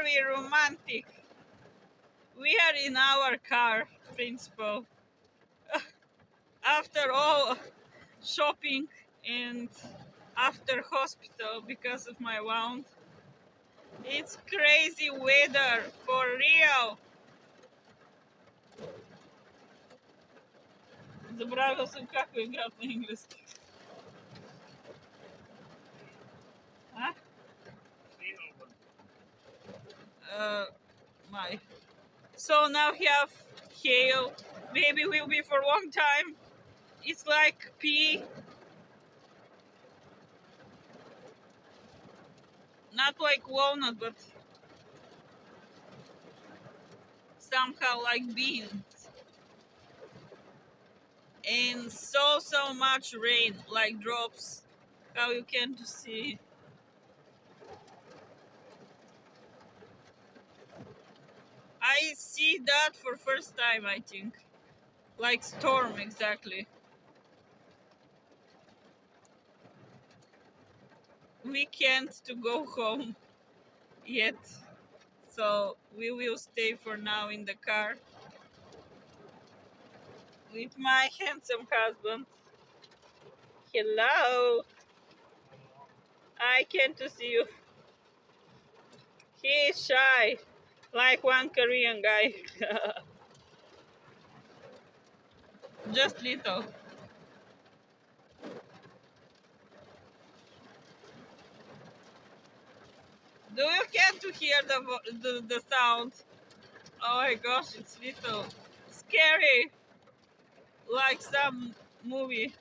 very romantic. We are in our car, principal. After all shopping and after hospital because of my wound. It's crazy weather, for real. Забравила съм как играят на английски. А? My. So now we have hail. Maybe will be for a long time. It's like pea. Not like walnut, but somehow like beans. And so much rain, like drops. How you can see. I see that for first time, I think. Like storm, exactly. We can't to go home yet, so we will stay for now in the car with my handsome husband. Hello. I can't see you. He is shy, like one Korean guy. Just little. Do you get to hear the sound? Oh my gosh, it's little. Scary. Like some movie.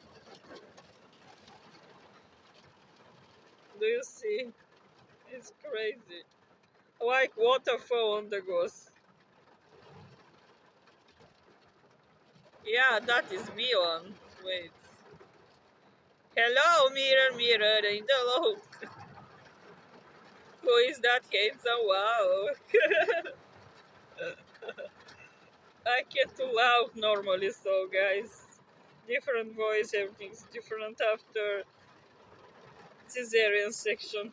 Do you see? It's crazy. Like waterfall on the ghost. Yeah, that is Milan. Wait. Hello, mirror, mirror in the look. Who is that handsome? Wow. I can't laugh normally, so guys. Different voice, everything's different after cesarean section.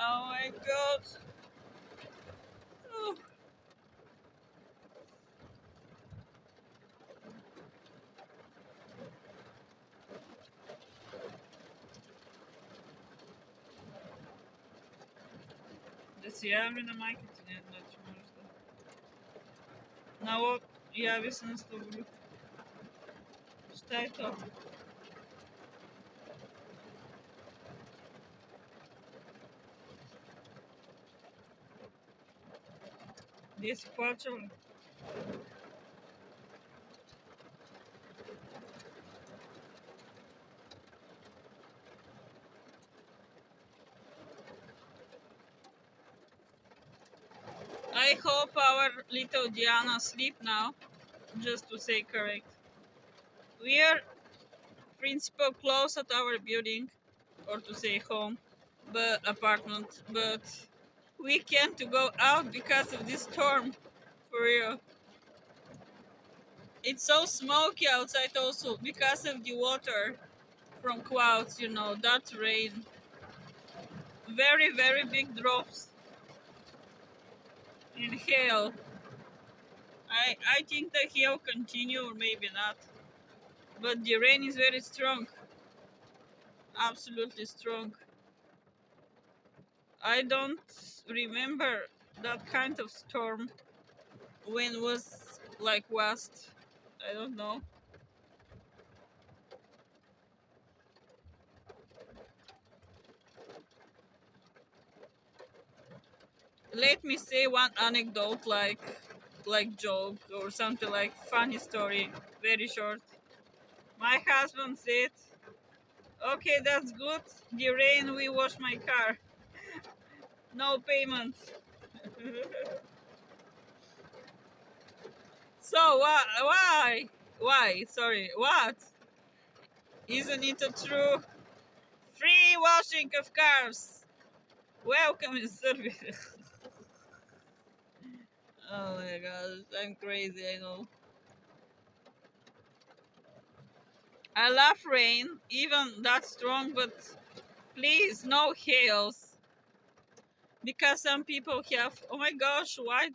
Oh my god. Oh. Да си явим на майка ти, не, значи може да. Нало, яви се на слаболюб. Šta je to? Gdje si plaćala? I hope our little Diana sleep now, just to say correct. We are principal close at our building, or to say home, but apartment, but we can't go out because of this storm, for real. It's so smoky outside also because of the water from clouds, that rain. Very big drops in hail. I think the hail continue or maybe not. But the rain is very strong. Absolutely strong. I don't remember that kind of storm when was like last. I don't know. Let me say one anecdote, like joke or something, like funny story, very short. My husband said, "Okay, that's good. The rain will wash my car. No payment." So why? Sorry, what? Isn't it a true free washing of cars? Welcome in Serbia. Oh my gosh, I'm crazy, I know. I love rain, even that strong, but please, no hails. Because some people have, oh my gosh, white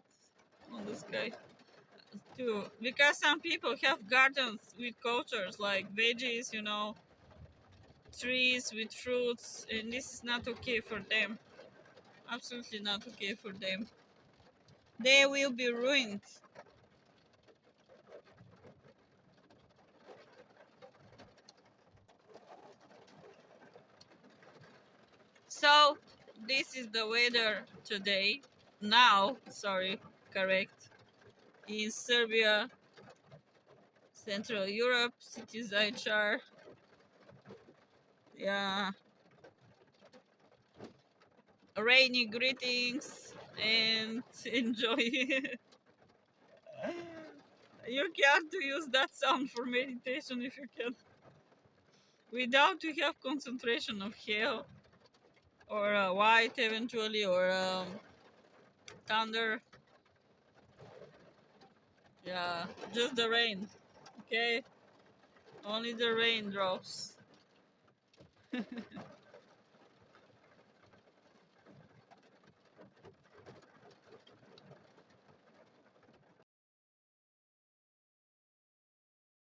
on the sky too. Because some people have gardens with cultures like veggies, trees with fruits, and this is not okay for them. Absolutely not okay for them. They will be ruined. So, this is the weather today. Now, sorry, correct. In Serbia, Central Europe, cities HR. Yeah, rainy greetings and enjoy. You can't use that sound for meditation if you can. Without you have concentration of hail or white eventually or thunder. Yeah, just the rain. Okay, only the raindrops.